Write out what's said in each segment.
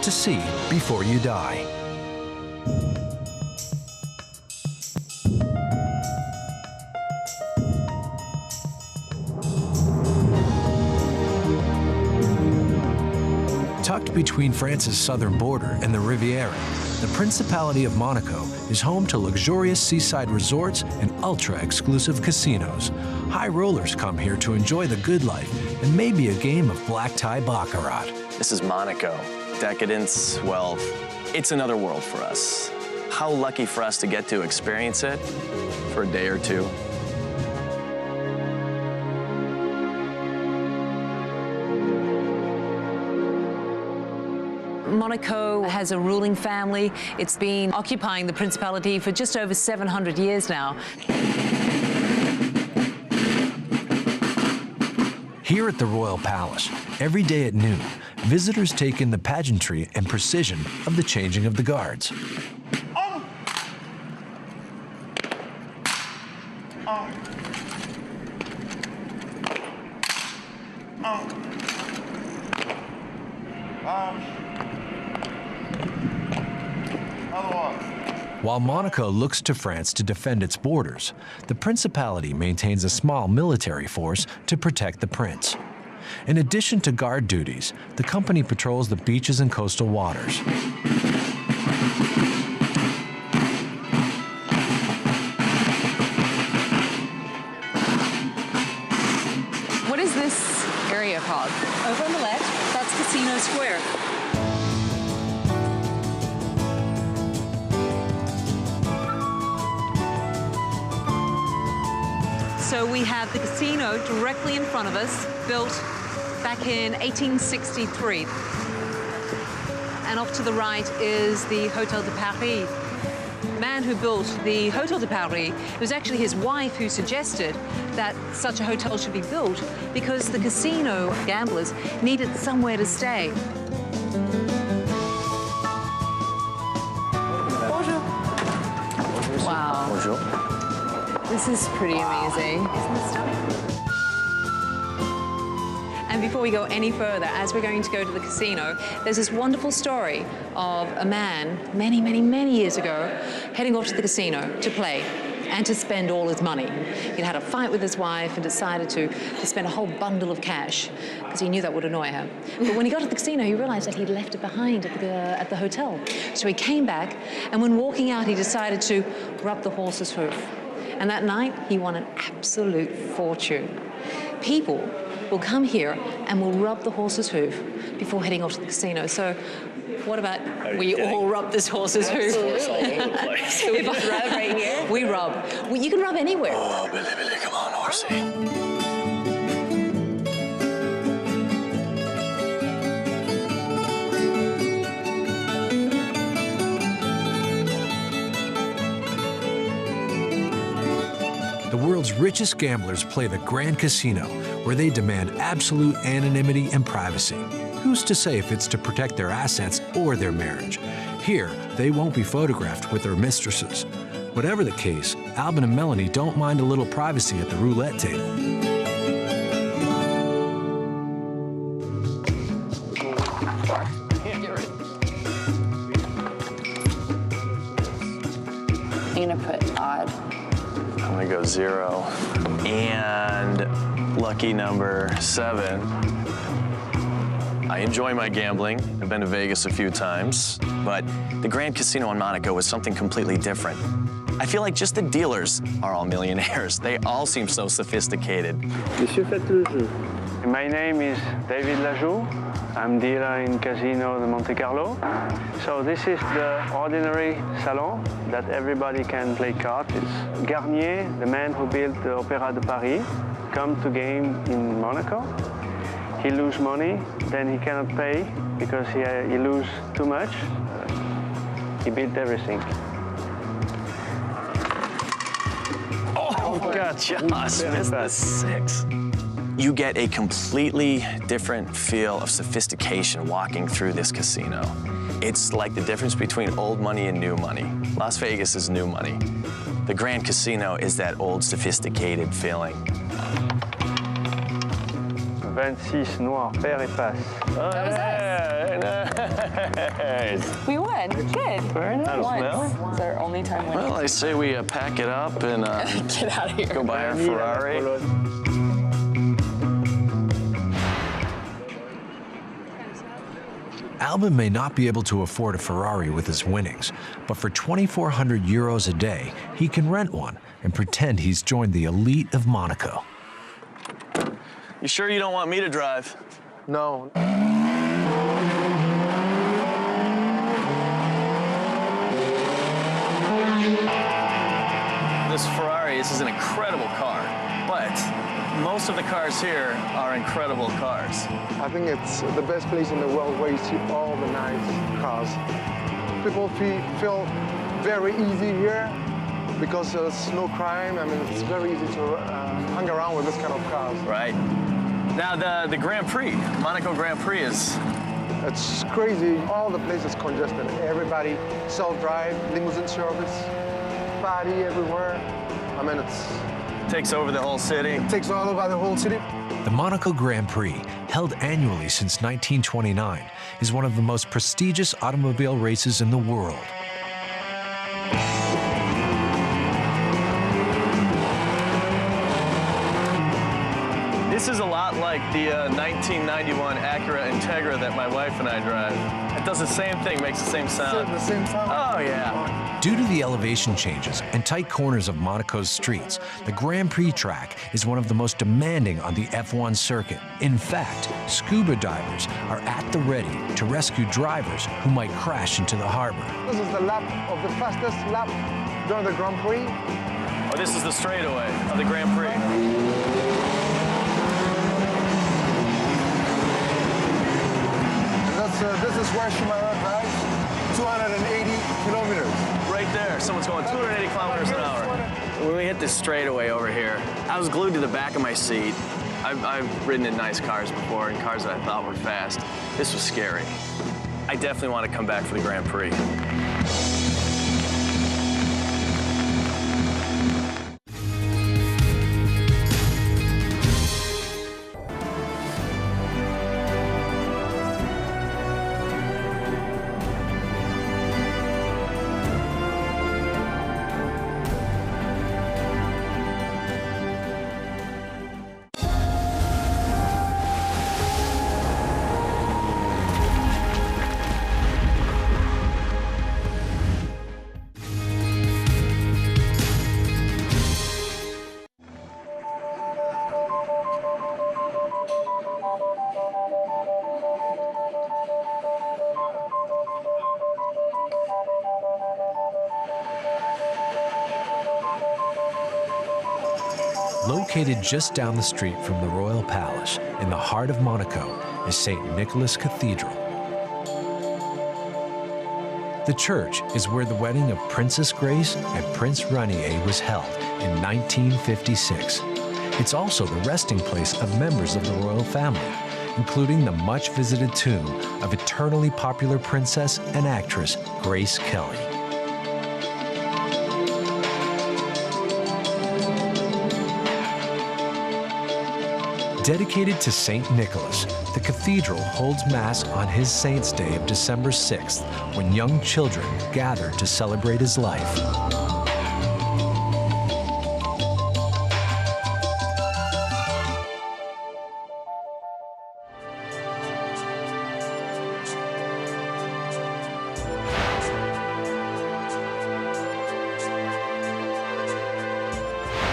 to see before you die. Tucked between France's southern border and the Riviera, the Principality of Monaco is home to luxurious seaside resorts and ultra-exclusive casinos. High rollers come here to enjoy the good life and maybe a game of black tie baccarat. This is Monaco. Decadence, well, it's another world for us. How lucky for us to get to experience it for a day or two. Monaco has a ruling family. It's been occupying the Principality for just over 700 years now. Here at the Royal Palace, every day at noon, visitors take in the pageantry and precision of the changing of the guards. While Monaco looks to France to defend its borders, the Principality maintains a small military force to protect the prince. In addition to guard duties, the company patrols the beaches and coastal waters. What is this area called? Over on the left, that's Casino Square. So we have the casino directly in front of us, built back in 1863. And off to the right is the Hotel de Paris. The man who built the Hotel de Paris, it was actually his wife who suggested that such a hotel should be built because the casino gamblers needed somewhere to stay. Bonjour. Wow. Bonjour. This is pretty amazing. Isn't this stunning? And before we go any further, as we're going to go to the casino, there's this wonderful story of a man many, many, many years ago heading off to the casino to play and to spend all his money. He'd had a fight with his wife and decided to spend a whole bundle of cash because he knew that would annoy her. But when he got to the casino, he realized that he'd left it behind at the hotel. So he came back, and when walking out, he decided to rub the horse's hoof. And that night, he won an absolute fortune. People will come here and will rub the horse's hoof before heading off to the casino. So what about we all rub this horse's hoof? So we just rub right here? We rub. Well, you can rub anywhere. Oh, Billy, come on, horsey. The world's richest gamblers play the Grand Casino, where they demand absolute anonymity and privacy. Who's to say if it's to protect their assets or their marriage? Here, they won't be photographed with their mistresses. Whatever the case, Albin and Melanie don't mind a little privacy at the roulette table. I'm gonna put odd. I'm gonna go 0. And lucky number 7. I enjoy my gambling. I've been to Vegas a few times, but the Grand Casino in Monaco was something completely different. I feel like just the dealers are all millionaires. They all seem so sophisticated. Monsieur, faites le jeu. My name is David Lajoux. I'm dealer in Casino de Monte Carlo. So this is the ordinary salon that everybody can play cards. It's Garnier, the man who built the Opéra de Paris, come to game in Monaco. He lose money, then he cannot pay because he lose too much. He built everything. Oh, God, just missed the 6. You get a completely different feel of sophistication walking through this casino. It's like the difference between old money and new money. Las Vegas is new money. The Grand Casino is that old, sophisticated feeling. 26 noir, pair et passe. That was us. Nice. We won. Good. Very nice. Once. Well, It's our only time winning. well, I say we pack it up and Get out of here. go buy our Ferrari. Albin may not be able to afford a Ferrari with his winnings, but for 2,400 euros a day, he can rent one and pretend he's joined the elite of Monaco. You sure you don't want me to drive? No. This Ferrari, this is an incredible car, but most of the cars here are incredible cars. I think it's the best place in the world where you see all the nice cars. People feel very easy here because there's no crime. I mean, it's very easy to hang around with this kind of cars. Right. Now the Grand Prix, Monaco Grand Prix is... It's crazy. All the places congested. Everybody self-drive, limousine service, party everywhere. I mean, it takes over the whole city. takes all over the whole city. The Monaco Grand Prix, held annually since 1929, is one of the most prestigious automobile races in the world. This is a lot like the 1991 Acura Integra that my wife and I drive. It does the same thing, makes the same sound. The same sound. Oh, yeah. Due to the elevation changes and tight corners of Monaco's streets, the Grand Prix track is one of the most demanding on the F1 circuit. In fact, scuba divers are at the ready to rescue drivers who might crash into the harbor. This is the lap of the fastest lap during the Grand Prix. Oh, this is the straightaway of the Grand Prix. This is where Schumacher drives, 280 kilometers. Right there, someone's going 280 kilometers an hour. When we hit this straightaway over here, I was glued to the back of my seat. I've ridden in nice cars before, and cars that I thought were fast. This was scary. I definitely want to come back for the Grand Prix. Located just down the street from the Royal Palace, in the heart of Monaco, is St. Nicholas Cathedral. The church is where the wedding of Princess Grace and Prince Rainier was held in 1956. It's also the resting place of members of the royal family, including the much-visited tomb of eternally popular princess and actress Grace Kelly. Dedicated to St. Nicholas, the cathedral holds Mass on his Saint's Day of December 6th, when young children gather to celebrate his life.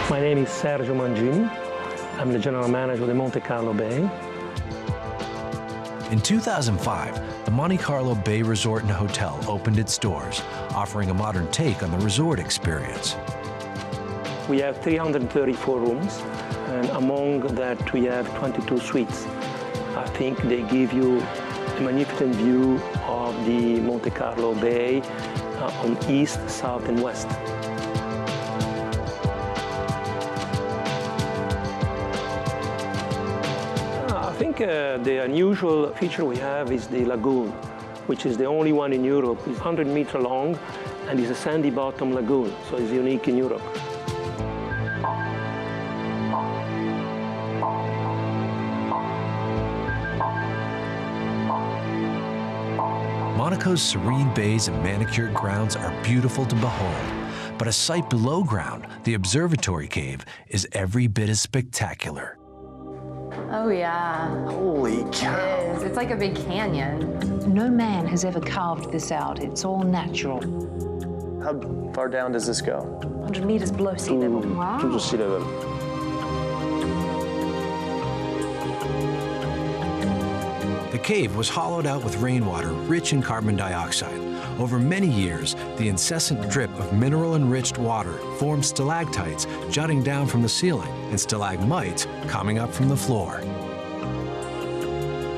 My name is Sergio Mangini. I'm the general manager of the Monte Carlo Bay. In 2005, the Monte Carlo Bay Resort and Hotel opened its doors, offering a modern take on the resort experience. We have 334 rooms, and among that we have 22 suites. I think they give you a magnificent view of the Monte Carlo Bay on east, south, and west. I think the unusual feature we have is the lagoon, which is the only one in Europe. It's 100 meters long and is a sandy bottom lagoon, so it's unique in Europe. Monaco's serene bays and manicured grounds are beautiful to behold, but a sight below ground, the observatory cave, is every bit as spectacular. Oh, yeah. Holy cow. It is. It's like a big canyon. No man has ever carved this out. It's all natural. How far down does this go? 100 meters below sea level. Wow. To sea level. The cave was hollowed out with rainwater rich in carbon dioxide. Over many years, the incessant drip of mineral-enriched water formed stalactites jutting down from the ceiling and stalagmites coming up from the floor.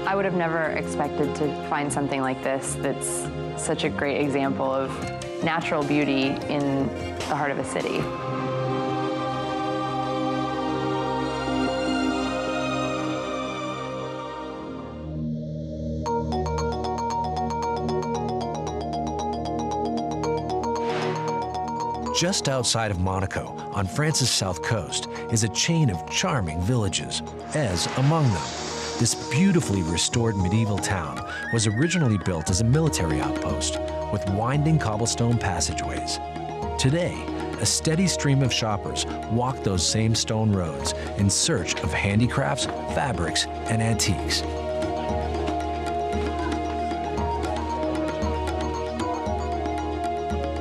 I would have never expected to find something like this that's such a great example of natural beauty in the heart of a city. Just outside of Monaco, on France's south coast, is a chain of charming villages, Ez among them. This beautifully restored medieval town was originally built as a military outpost with winding cobblestone passageways. Today, a steady stream of shoppers walk those same stone roads in search of handicrafts, fabrics, and antiques.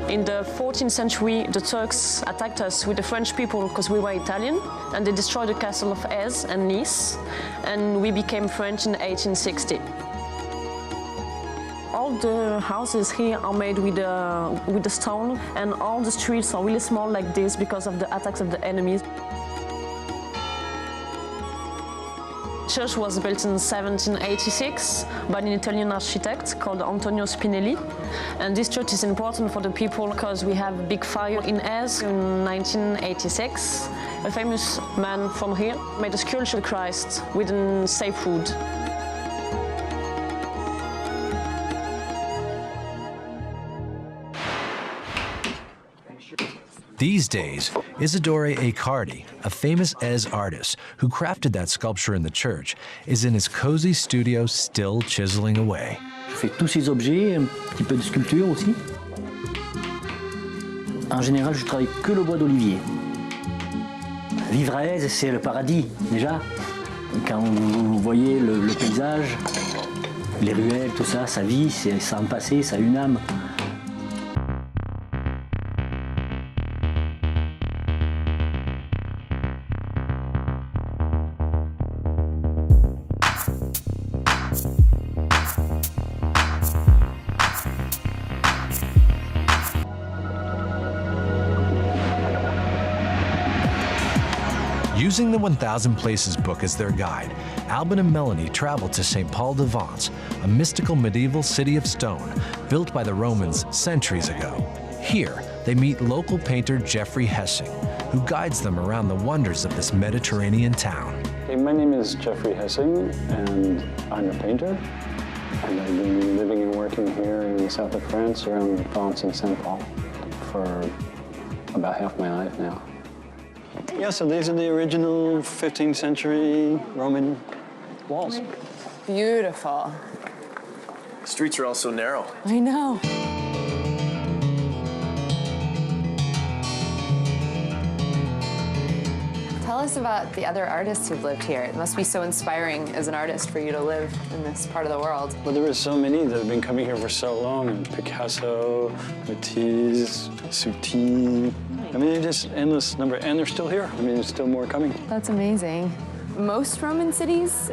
In the 14th century, the Turks attacked us with the French people because we were Italian, and they destroyed the castle of Ez and Nice, and we became French in 1860. All the houses here are made with the stone, and all the streets are really small like this because of the attacks of the enemies. The church was built in 1786 by an Italian architect called Antonio Spinelli. And this church is important for the people because we have a big fire in Ez in 1986. A famous man from here made a sculpture Christ within safe wood. These days, Isidore Aicardi, a famous Ez artist who crafted that sculpture in the church, is in his cozy studio still chiseling away. Je fais tous ces objets, un petit peu de sculpture aussi. En général, je travaille que le bois d'olivier. Vivre à Ez, c'est le paradis, déjà. Quand vous voyez le paysage, les ruelles, tout ça, ça vit, ça a un passé, ça a une âme. Using the 1000 Places book as their guide, Albin and Melanie traveled to St. Paul de Vence, a mystical medieval city of stone built by the Romans centuries ago. Here, they meet local painter Jeffrey Hessing, who guides them around the wonders of this Mediterranean town. Hey, my name is Jeffrey Hessing, and I'm a painter. And I've been living and working here in the south of France, around Vence and St. Paul, for about half my life now. Yeah, so these are the original 15th century Roman walls. Beautiful. The streets are all so narrow. I know. Tell us about the other artists who've lived here. It must be so inspiring as an artist for you to live in this part of the world. Well, there are so many that have been coming here for so long. Picasso, Matisse, Souti. I mean, just endless number, and they're still here. I mean, there's still more coming. That's amazing. Most Roman cities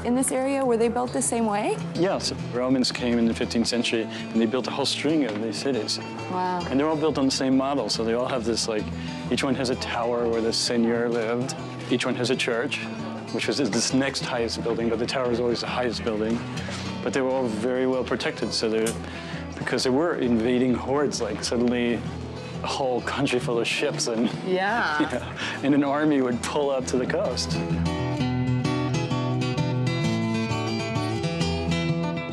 in this area, were they built the same way? Yeah, so Romans came in the 15th century, and they built a whole string of these cities. Wow. And they're all built on the same model, so they all have this, like, each one has a tower where the seigneur lived. Each one has a church, which was this next highest building, but the tower is always the highest building. But they were all very well protected, so because there were invading hordes, like suddenly a whole country full of ships and, Yeah. And an army would pull up to the coast.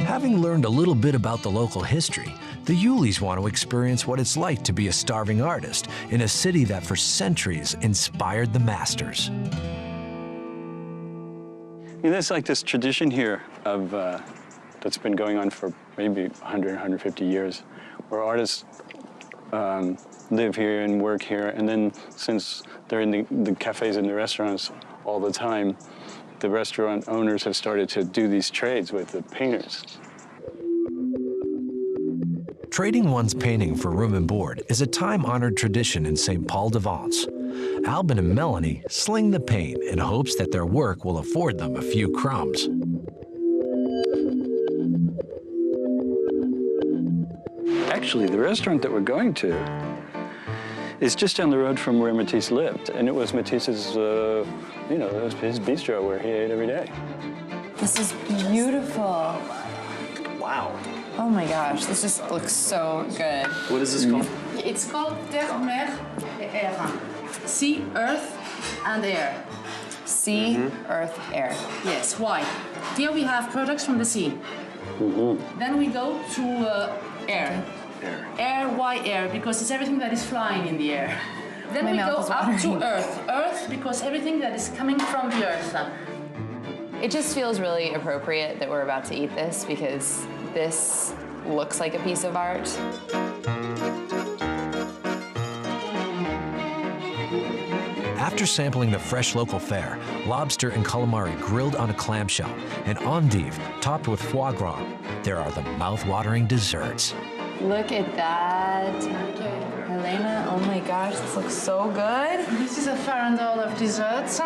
Having learned a little bit about the local history, the Yulis want to experience what it's like to be a starving artist in a city that for centuries inspired the masters. There's like this tradition here of that's been going on for maybe 100, 150 years, where artists live here and work here, and then since they're in the cafes and the restaurants all the time, the restaurant owners have started to do these trades with the painters. Trading one's painting for room and board is a time-honored tradition in St. Paul de Vence. Albin and Melanie sling the paint in hopes that their work will afford them a few crumbs. Actually, the restaurant that we're going to is just down the road from where Matisse lived, and it was Matisse's, you know, it was his bistro where he ate every day. This is beautiful. Wow. Oh my gosh, this just looks so good. What is this called? It's called terre, mer et air. Sea, earth, and air. Sea, earth, air. Yes, why? Here we have products from the sea. Then we go to air. Air, why air? Because it's everything that is flying in the air. Then My we mouth go is up to watering. earth. Earth, because everything that is coming from the earth. It just feels really appropriate that we're about to eat this because this looks like a piece of art. After sampling the fresh local fare, lobster and calamari grilled on a clamshell, and endive topped with foie gras, there are the mouth-watering desserts. Look at that. Helena, oh my gosh, this looks so good. This is a farandole of desserts.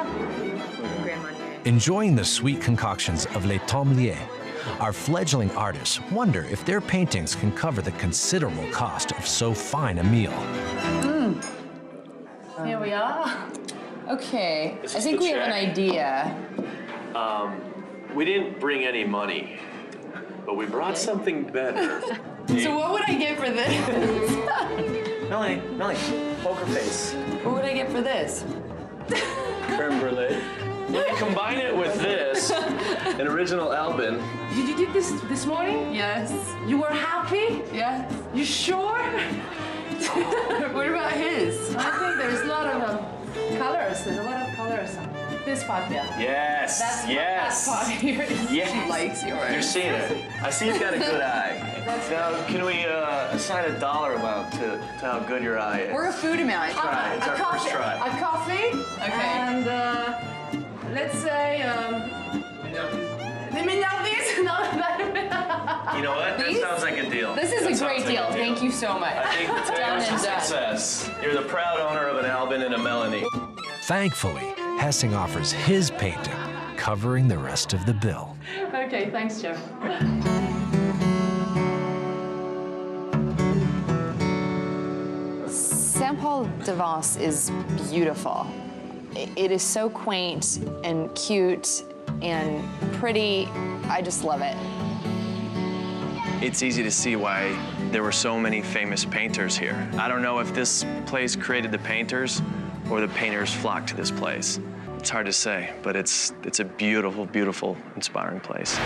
Enjoying the sweet concoctions of Les Tombeliers, our fledgling artists wonder if their paintings can cover the considerable cost of so fine a meal. Here we are. Okay, This I is think the we have an check. idea. We didn't bring any money, but we brought something better. So what would I get for this? Melanie, poker face. What would I get for this? Creme brulee. When you combine it with this, an original Albin. Did you do this morning? Yes. You were happy? Yes. You sure? What about his? I think there's a lot of colors. There's a lot of colors. This part here. Yes, That part here. Yes. She likes yours. You're seeing it. I see you've got a good eye. Now, can we assign a dollar amount to how good your eye is? Or a food amount. Try. It's our first try. A coffee. Okay. And let's say the mignardis. You know what? That These? sounds like a deal. This is That a sounds great like deal. Thank you so much. I think today Done was a and done. success. You're the proud owner of an Albin and a Melanie. Thankfully, Hessing offers his painting, covering the rest of the bill. Okay, thanks, Joe. St. Paul de Vence is beautiful. It is so quaint and cute and pretty. I just love it. It's easy to see why there were so many famous painters here. I don't know if this place created the painters or the painters flocked to this place. It's hard to say, but it's a beautiful, beautiful, inspiring place.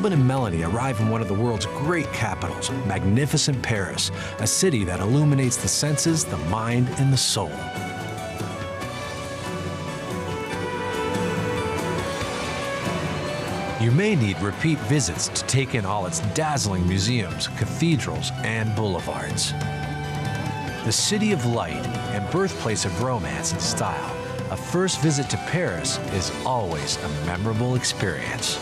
Albin and Melanie arrive in one of the world's great capitals, magnificent Paris, a city that illuminates the senses, the mind, and the soul. You may need repeat visits to take in all its dazzling museums, cathedrals, and boulevards. The city of light and birthplace of romance and style, a first visit to Paris is always a memorable experience.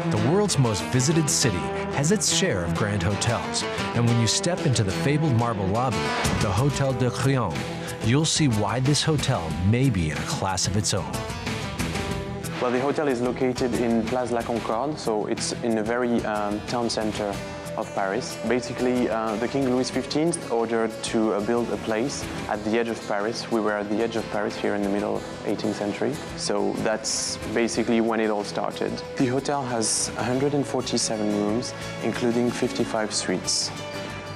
The world's most visited city has its share of grand hotels, and when you step into the fabled marble lobby, the Hotel de Crillon, you'll see why this hotel may be in a class of its own. Well, the hotel is located in Place La Concorde, so it's in a very town center of Paris. Basically, the King Louis XV ordered to build a place at the edge of Paris. We were at the edge of Paris here in the middle of 18th century. So that's basically when it all started. The hotel has 147 rooms, including 55 suites.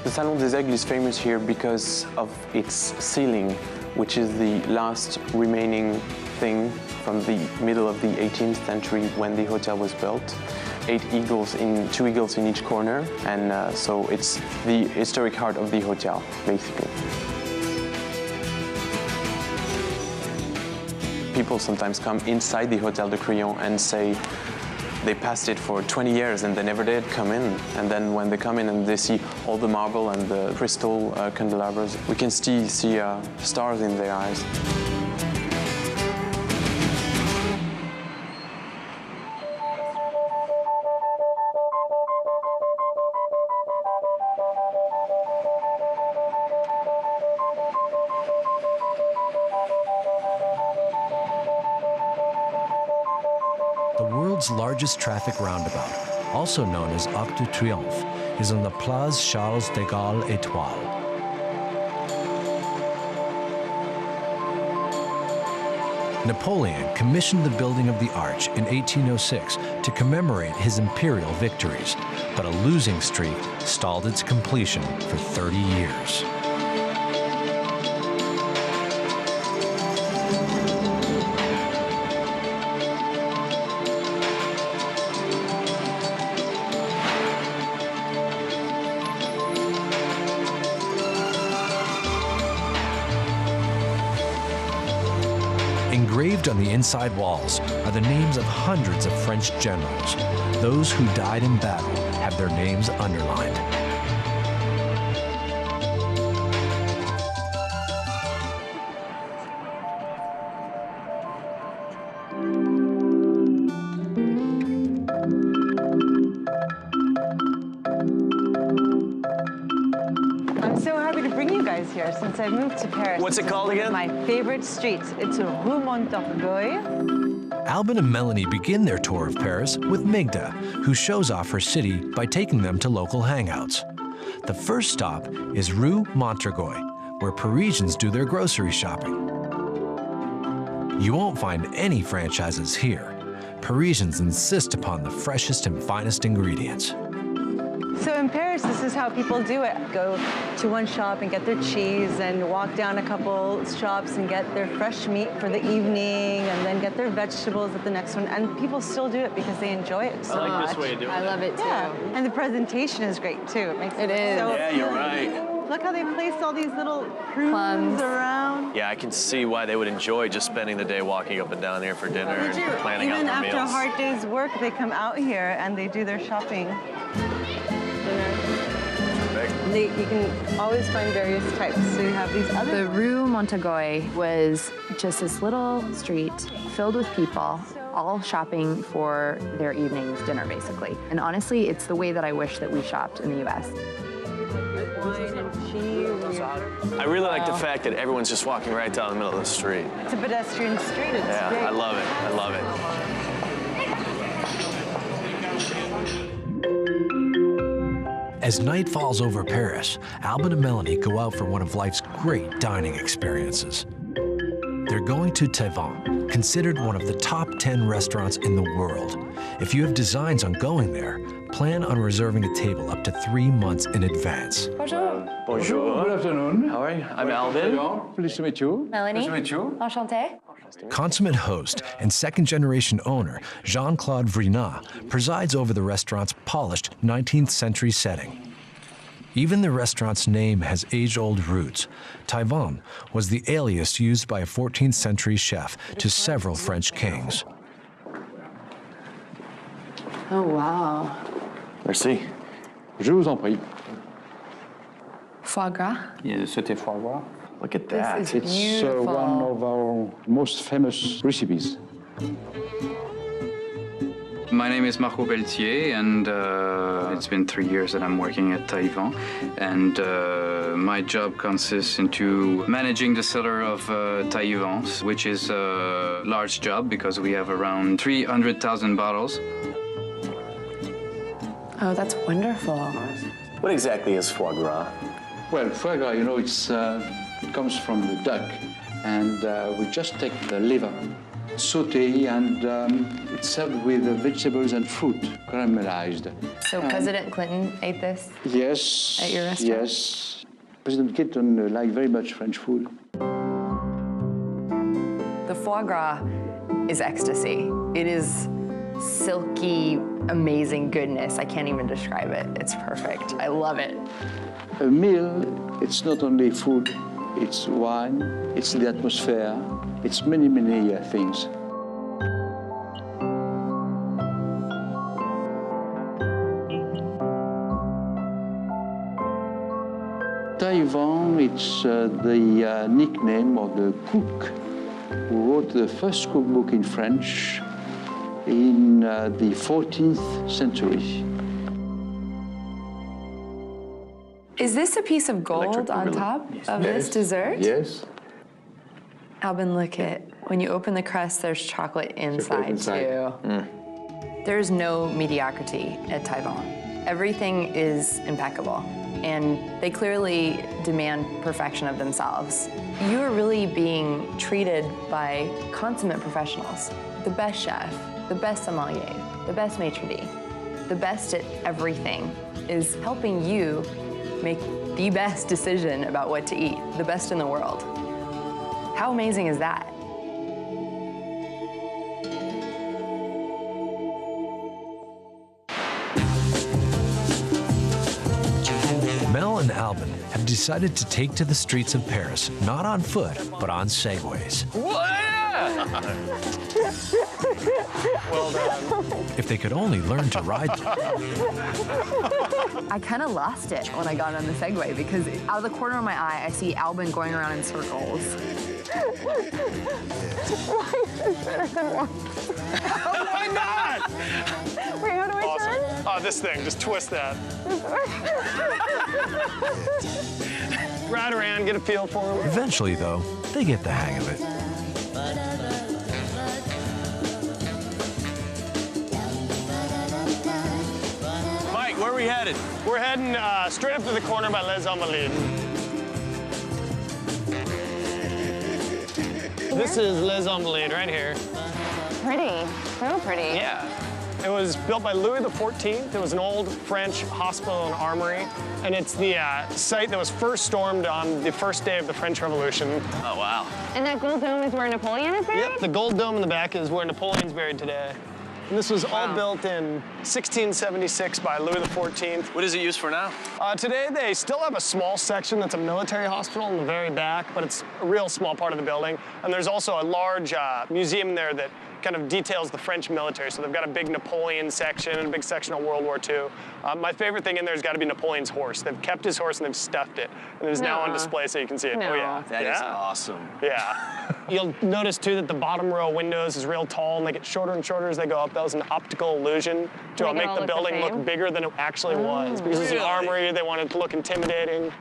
The Salon des Aigles is famous here because of its ceiling, which is the last remaining thing from the middle of the 18th century when the hotel was built. 2 eagles in each corner, and so it's the historic heart of the hotel, basically. People sometimes come inside the Hotel de Crillon and say they passed it for 20 years and they never did come in. And then when they come in and they see all the marble and the crystal candelabras, we can see stars in their eyes. The world's largest traffic roundabout, also known as Arc de Triomphe, is on the Place Charles de Gaulle Étoile. Napoleon commissioned the building of the arch in 1806 to commemorate his imperial victories, but a losing streak stalled its completion for 30 years. Engraved on the inside walls are the names of hundreds of French generals. Those who died in battle have their names underlined. I'm so happy to bring you guys here since I moved to Paris. What's it called again? My favorite street. It's Rue Montorgueil. Albin and Melanie begin their tour of Paris with Migda, who shows off her city by taking them to local hangouts. The first stop is Rue Montorgueil, where Parisians do their grocery shopping. You won't find any franchises here. Parisians insist upon the freshest and finest ingredients. So in Paris, this is how people do it. Go to one shop and get their cheese and walk down a couple shops and get their fresh meat for the evening and then get their vegetables at the next one. And people still do it because they enjoy it so much. I like this way of doing it. I love it too. Yeah, and the presentation is great too. It makes It it is. so Yeah, you're appealing. right. Look how they place all these little prunes Plums. around. Yeah, I can see why they would enjoy just spending the day walking up and down here for dinner They and do. planning Even out their after a meals. hard day's work, they come out here and they do their shopping. You can always find various types. So you have these other The Rue Montorgueil was just this little street filled with people, all shopping for their evening's dinner, basically. And honestly, it's the way that I wish that we shopped in the U.S. wine and cheese. I really like the fact that everyone's just walking right down the middle of the street. It's a pedestrian street. It's Yeah, great. I love it. I love it. As night falls over Paris, Albin and Melanie go out for one of life's great dining experiences. They're going to Taïwan, considered one of the top 10 restaurants in the world. If you have designs on going there, plan on reserving a table up to 3 months in advance. Bonjour. Bonjour. Good afternoon. How are you? I'm Alvin. Pleased to meet you. Melanie. Pleased to meet you. Enchantée. Consummate host and second-generation owner Jean-Claude Vrinat presides over the restaurant's polished 19th century setting. Even the restaurant's name has age-old roots. Taïwan was the alias used by a 14th century chef to several French kings. Oh, wow. Merci. Je vous en prie. Foie gras. Yeah, c'était foie gras. Look at that. This is It's beautiful. one of our most famous recipes. My name is Marco Pelletier, and it's been 3 years that I'm working at Taïwan. And my job consists into managing the cellar of Taïwan, which is a large job because we have around 300,000 bottles. Oh, that's wonderful. What exactly is foie gras? Well, foie gras, you know, it comes from the duck, and we just take the liver, saute, and it's served with vegetables and fruit, caramelized. So President Clinton ate this? Yes. At your restaurant? Yes. President Clinton liked very much French food. The foie gras is ecstasy. It is silky, amazing goodness. I can't even describe it. It's perfect. I love it. A meal, it's not only food, it's wine, it's the atmosphere, it's many, many things. Taïwan, it's the nickname of the cook who wrote the first cookbook in French in the 14th century. Is this a piece of gold on top of this dessert? Yes. Albin, look at, when you open the crust, there's chocolate inside too. There's no mediocrity at Taïwan. Everything is impeccable, and they clearly demand perfection of themselves. You are really being treated by consummate professionals. The best chef, the best sommelier, the best maitre d', the best at everything is helping you make the best decision about what to eat, the best in the world. How amazing is that? Mel and Albin have decided to take to the streets of Paris, not on foot, but on segways. Well done. If they could only learn to ride them. I kind of lost it when I got on the Segway because out of the corner of my eye, I see Albin going around in circles. Why not? Wait, how do I turn? Oh, this thing, just twist that. Ride around, get a feel for them. Eventually, though, they get the hang of it. Mike, where are we headed? We're heading straight up to the corner by Les Invalides. This is Les Invalides right here. Pretty, real pretty. Yeah. It was built by Louis XIV. It was an old French hospital and armory, and it's the site that was first stormed on the first day of the French Revolution. Oh, wow. And that gold dome is where Napoleon is buried? Yep, the gold dome in the back is where Napoleon's buried today. And this was all built in 1676 by Louis XIV. What is it used for now? Today, they still have a small section that's a military hospital in the very back, but it's a real small part of the building. And there's also a large museum there that kind of details the French military. So they've got a big Napoleon section and a big section on World War II. My favorite thing in there has got to be Napoleon's horse. They've kept his horse and they've stuffed it. And it is now on display so you can see it. Oh, yeah. That is awesome. Yeah. You'll notice, too, that the bottom row windows is real tall and they get shorter and shorter as they go up. That was an optical illusion to make the building look bigger than it actually was. Because it's an armory, they wanted it to look intimidating.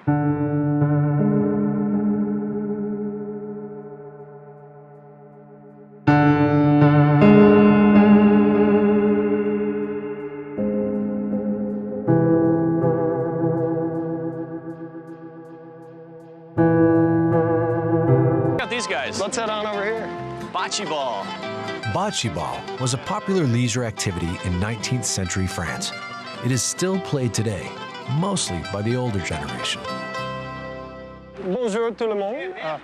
These guys. Let's head on over here. Bocce ball. Bocce ball was a popular leisure activity in 19th century France. it is still played today, mostly by the older generation. Bonjour tout le monde. Can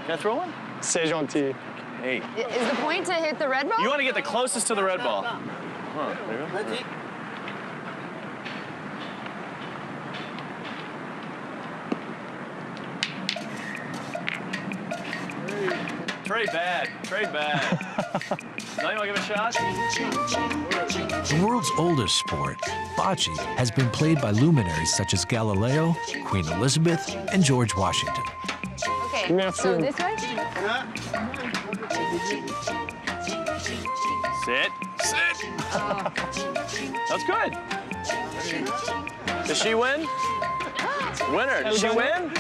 I throw one? C'est gentil. Hey. Is the point to hit the red ball? You want to get the closest to the red ball. Huh, there you go. Trey bad. Trey bad. Now you want to give it a shot? The world's oldest sport, bocce, has been played by luminaries such as Galileo, Queen Elizabeth, and George Washington. Okay, Merci. so this way? Sit. Sit. That's good. Does she win? Winner. Does she win?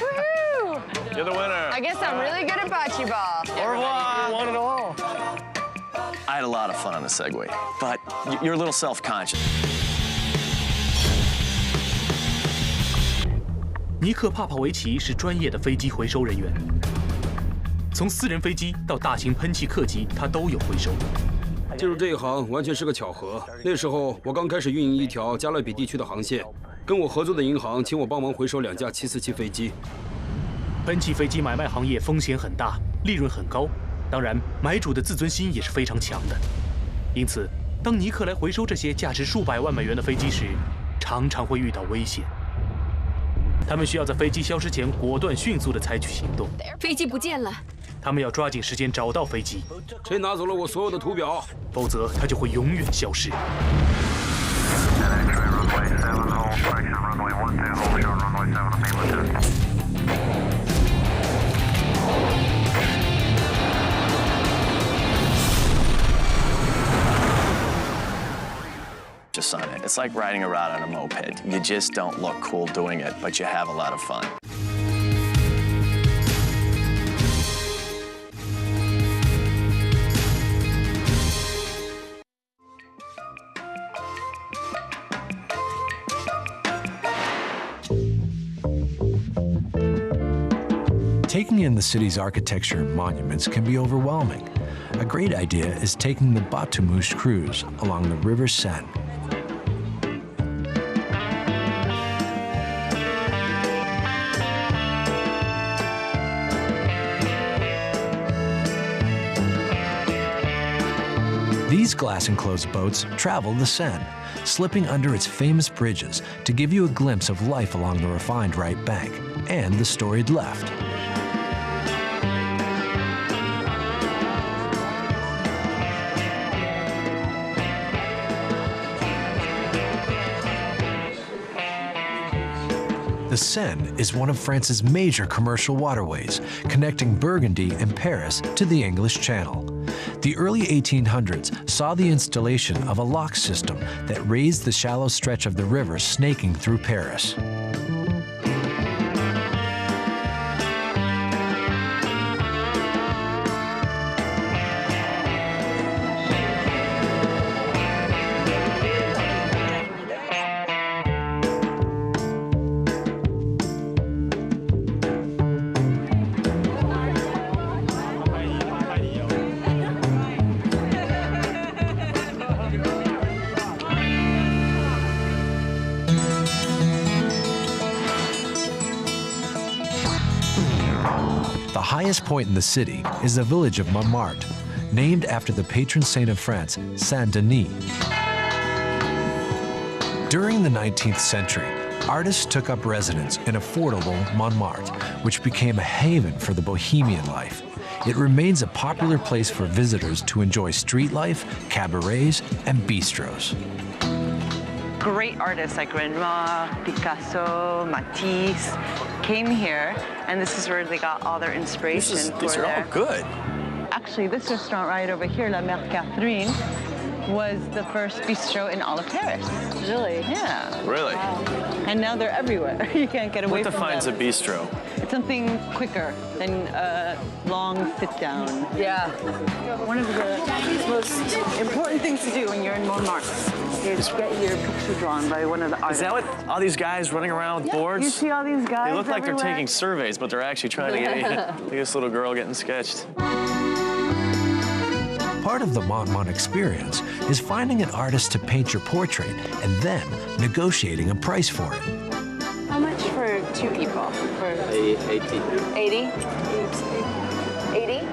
Woo! You're the winner. I guess I'm really good at bocce ball. Au revoir. You won it all. I had a lot of fun on the Segway, but you're a little self-conscious. 尼克·帕帕维奇是专业的飞机回收人员，从私人飞机到大型喷气客机，他都有回收。进入这一行完全是个巧合。那时候我刚开始运营一条加勒比地区的航线，跟我合作的银行请我帮忙回收2架747飞机。喷气飞机买卖行业风险很大，利润很高，当然买主的自尊心也是非常强的。因此，当尼克来回收这些价值数百万美元的飞机时，常常会遇到危险。他们需要在飞机消失前果断、迅速地采取行动。飞机不见了。他们要抓紧时间找到飞机。谁拿走了我所有的图表？否则它就会永远消失。Just on it. It's like riding around on a moped. You just don't look cool doing it, but you have a lot of fun. Taking in the city's architecture and monuments can be overwhelming. A great idea is taking the Bateau-Mouche cruise along the River Seine. These glass-enclosed boats travel the Seine, slipping under its famous bridges to give you a glimpse of life along the refined right bank and the storied left. The Seine is one of France's major commercial waterways, connecting Burgundy and Paris to the English Channel. The early 1800s saw the installation of a lock system that raised the shallow stretch of the river snaking through Paris. The highest point in the city is the village of Montmartre, named after the patron saint of France, Saint-Denis. During the 19th century, artists took up residence in affordable Montmartre, which became a haven for the bohemian life. It remains a popular place for visitors to enjoy street life, cabarets, and bistros. Great artists like Renoir, Picasso, Matisse came here, and this is where they got all their inspiration for These are all good. Actually, this restaurant right over here, La Mère Catherine, was the first bistro in all of Paris. Really? Yeah. Really? Wow. And now they're everywhere. You can't get away from them. What defines a bistro? It's something quicker than a long sit down. Yeah. One of the most important things to do when you're in Montmartre is get your picture drawn by one of the artists. Is that what all these guys running around with boards? You see all these guys They look like everywhere? they're taking surveys, but they're actually trying to get look at this little girl getting sketched. Part of the Montmont experience is finding an artist to paint your portrait and then negotiating a price for it. How much for 2 people? For 80. 80? 80?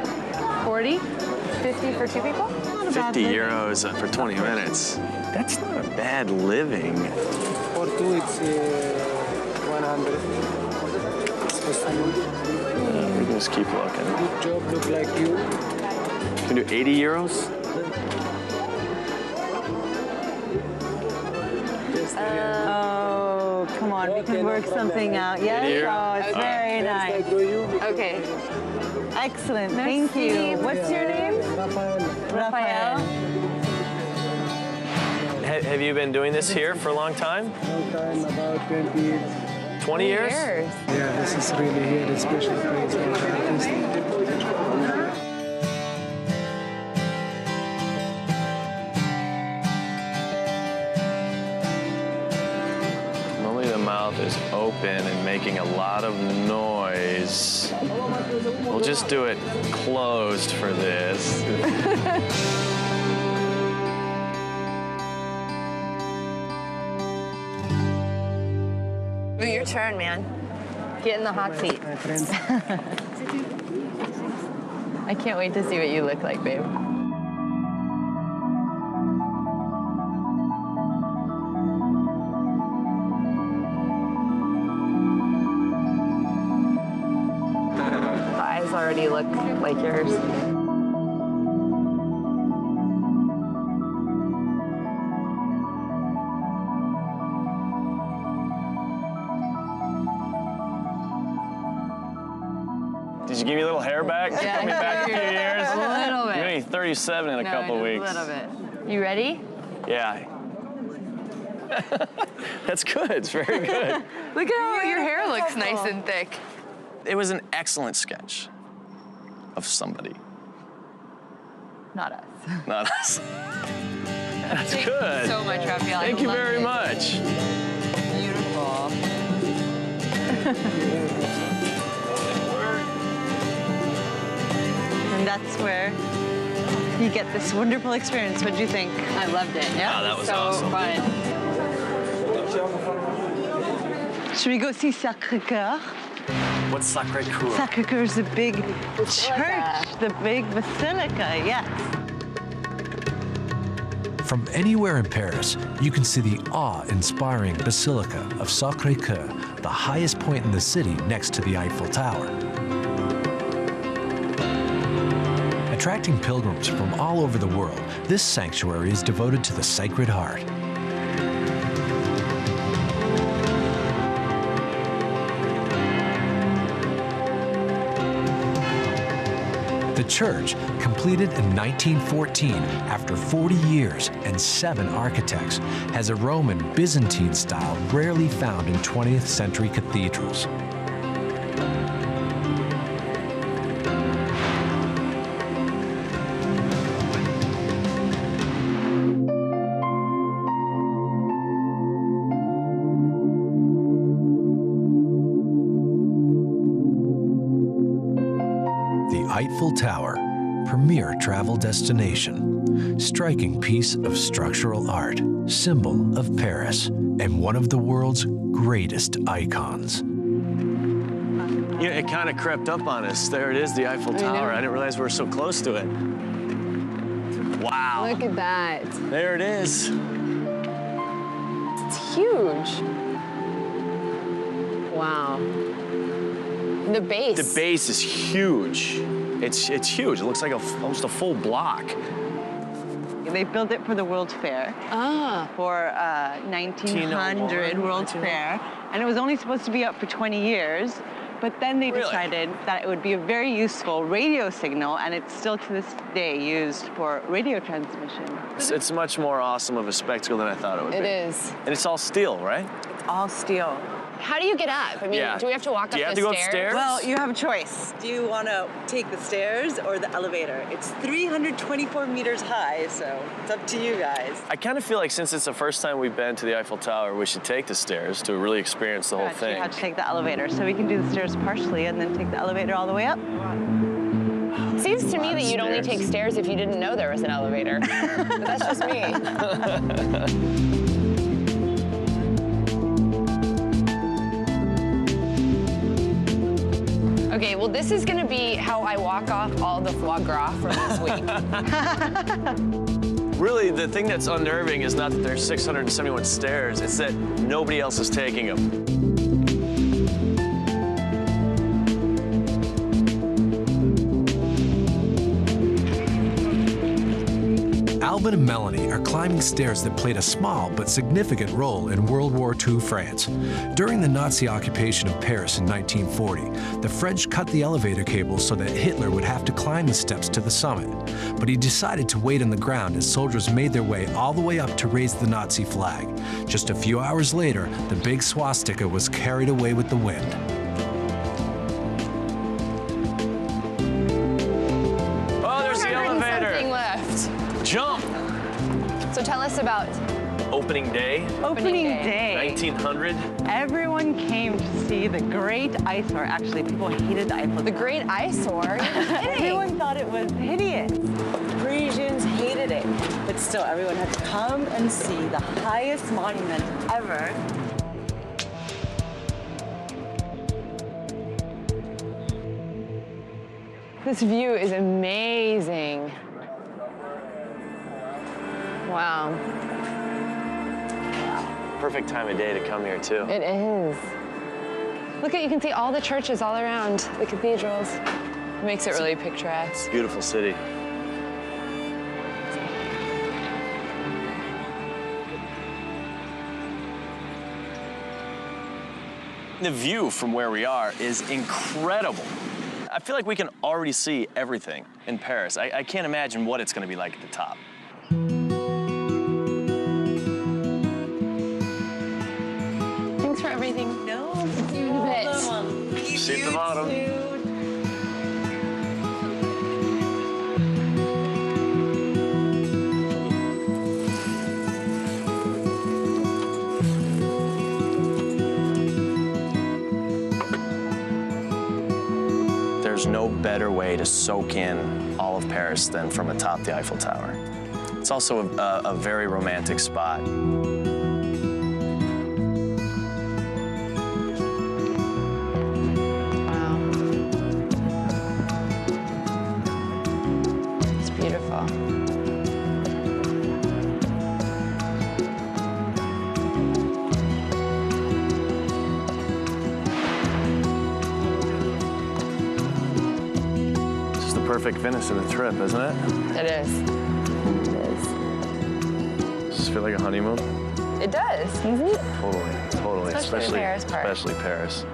40? 50 for 2 people? 50 euros for 20 minutes. That's not a bad living. For 2, it's 100. We can just keep looking. Good job, look like you. Can do 80 euros? Oh, come on, we can work something out. Yes, oh, it's very nice. Okay. Excellent, thank you. What's your name? Raphael. Have you been doing this here for a long time? Long time, about 20 years. 20 years? Yeah, this is really here the special place for artists. Mouth is open and making a lot of noise. We'll just do it closed for this. Your turn, man. Get in the hot seat. I can't wait to see what you look like, babe. Already look like yours. Did you give me a little hair back? Yeah, Coming back a few years? A little bit. You're gonna be 37 in a couple weeks. A little bit. You ready? Yeah. That's good. It's very good. Look at how your hair looks nice and thick. It was an excellent sketch of somebody. Not us. Not us. That's Thank good. you so much, Raphael. Thank you very much. Beautiful. And that's where you get this wonderful experience. What do you think? I loved it. Yeah, that was so awesome. Fun. Should we go see Sacré-Cœur? What's Sacré-Cœur? Sacré-Cœur is the big church, the big basilica, yes. From anywhere in Paris, you can see the awe-inspiring Basilica of Sacré-Cœur, the highest point in the city next to the Eiffel Tower. Attracting pilgrims from all over the world, this sanctuary is devoted to the Sacred Heart. The church, completed in 1914 after 40 years and 7 architects, has a Roman Byzantine style rarely found in 20th century cathedrals. Eiffel Tower, premier travel destination, striking piece of structural art, symbol of Paris, and one of the world's greatest icons. You know, it kind of crept up on us. There it is, the Eiffel Tower. I didn't realize we were so close to it. Wow. Look at that. There it is. It's huge. Wow. The base. The base is huge. It's huge. It looks like almost a full block. They built it for the World's Fair. For 1900 World's Fair. And it was only supposed to be up for 20 years. But then they decided that it would be a very useful radio signal, and it's still to this day used for radio transmission. It's much more awesome of a spectacle than I thought it would be. It is. And it's all steel, right? It's all steel. How do you get up? I mean, do we have to walk up the stairs? Do you have to go upstairs? Well, you have a choice. Do you want to take the stairs or the elevator? It's 324 meters high, so it's up to you guys. I kind of feel like since it's the first time we've been to the Eiffel Tower, we should take the stairs to really experience the whole thing. You have to take the elevator, so we can do the stairs partially and then take the elevator all the way up. Seems to me that you'd only take stairs if you didn't know there was an elevator. But that's just me. Okay, well, this is gonna be how I walk off all the foie gras from this week. Really, the thing that's unnerving is not that there's 671 stairs, it's that nobody else is taking them. Alvin and Melanie are climbing stairs that played a small but significant role in World War II France. During the Nazi occupation of Paris in 1940, the French cut the elevator cables so that Hitler would have to climb the steps to the summit. But he decided to wait on the ground as soldiers made their way all the way up to raise the Nazi flag. Just a few hours later, the big swastika was carried away with the wind. Oh, there's the elevator. Something left. Jump. So tell us about opening day. Opening day. 1900. Everyone came to see the Great Eyesore. Actually, people hated the Eiffel Tower. the Great Eyesore. Everyone thought it was hideous. Parisians hated it. But still, everyone had to come and see the highest monument ever. This view is amazing. Wow. Perfect time of day to come here, too. It is. Look at, you can see all the churches all around, the cathedrals. It makes it really picturesque. Beautiful city. The view from where we are is incredible. I feel like we can already see everything in Paris. I can't imagine what it's going to be like at the top. Thanks for everything. No, See you in a bit. See you at the bottom. There's no better way to soak in all of Paris than from atop the Eiffel Tower. It's also a very romantic spot. Wow. It's beautiful. Perfect finish to the trip, isn't it? It is. It is. Does this feel like a honeymoon? It does, doesn't it? Totally. Especially the Paris part. Especially Paris.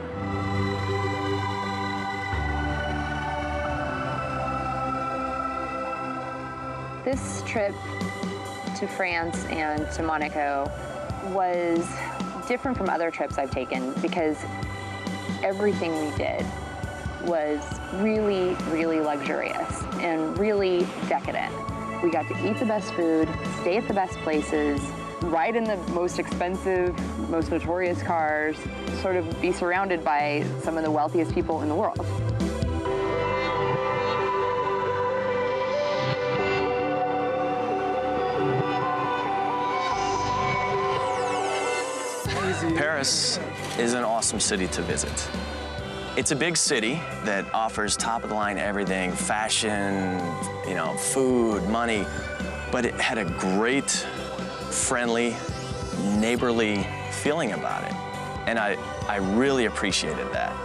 This trip to France and to Monaco was different from other trips I've taken because everything we did was really, really luxurious and really decadent. We got to eat the best food, stay at the best places, ride in the most expensive, most notorious cars, sort of be surrounded by some of the wealthiest people in the world. Paris is an awesome city to visit. It's a big city that offers top-of-the-line everything, fashion, food, money, but it had a great, friendly, neighborly feeling about it. And I really appreciated that.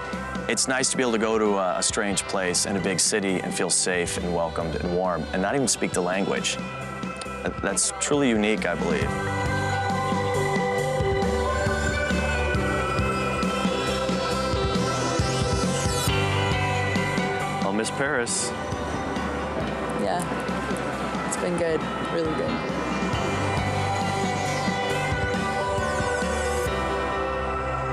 It's nice to be able to go to a strange place in a big city and feel safe and welcomed and warm and not even speak the language. That's truly unique, I believe. I'll miss Paris. Yeah, it's been good, really good.